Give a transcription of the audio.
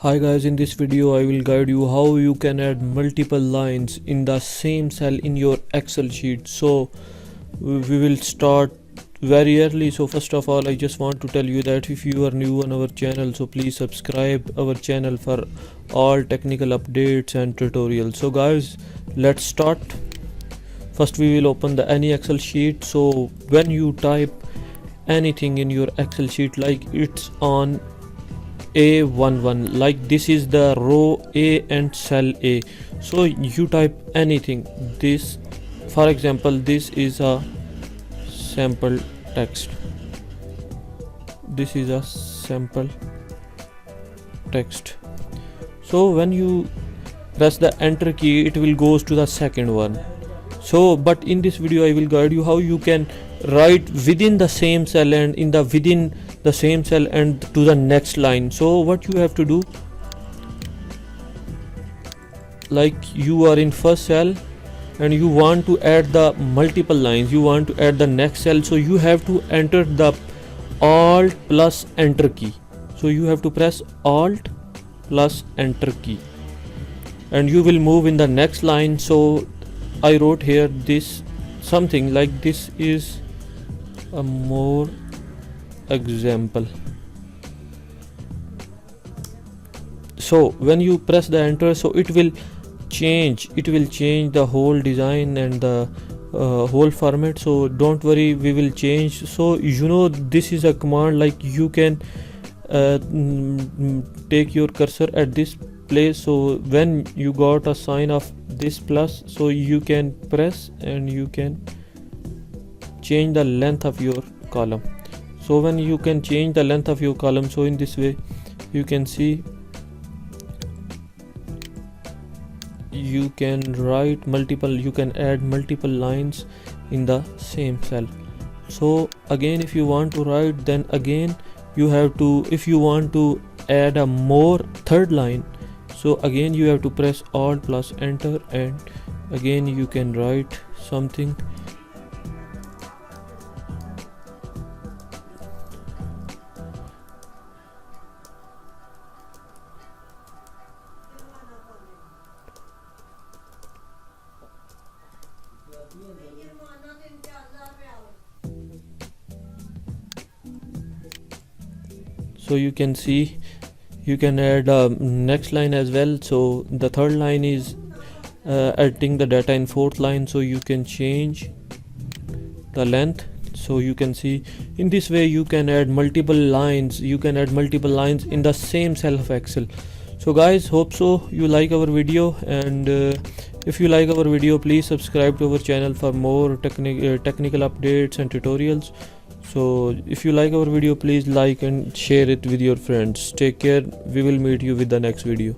Hi guys, in this video I will guide you how you can add multiple lines in the same cell in your Excel sheet. So we will start very early. So first of all, I just want to tell you that if you are new on our channel, so please subscribe our channel for all technical updates and tutorials. So guys, let's start. First we will open the any Excel sheet. So when you type anything in your Excel sheet, like it's on A11, like this is the row A and cell A, so you type anything. This, for example, this is a sample text. This is a sample text. So when you press the enter key, it will goes to the second one. So but in this video I will guide you how you can write within the same cell and in the within the same cell and to the next line. So what you have to do, like you are in first cell and you want to add the multiple lines, you want to add the next cell, so you have to enter the alt plus enter key. So you have to press alt plus enter key and you will move in the next line. So I wrote here this something like this is a more example. So when you press the enter, so it will change the whole design and the whole format. So don't worry, we will change. So this is a command, like you can take your cursor at this place. So when you got a sign of this plus, so you can press and you can change the length of your column. So when you can change the length of your column, so in this way you can see you can write multiple, you can add multiple lines in the same cell. So again, if you want to write, then again you have to, if you want to add a more third line, so again you have to press alt plus enter and again you can write something. So you can see you can add a next line as well. So the third line is editing the data in fourth line, so you can change the length. So you can see in this way you can add multiple lines, in the same cell of Excel. So guys, hope so you like our video, and if you like our video, please subscribe to our channel for more technical updates and tutorials. So if you like our video, please like and share it with your friends. Take care, we will meet you with the next video.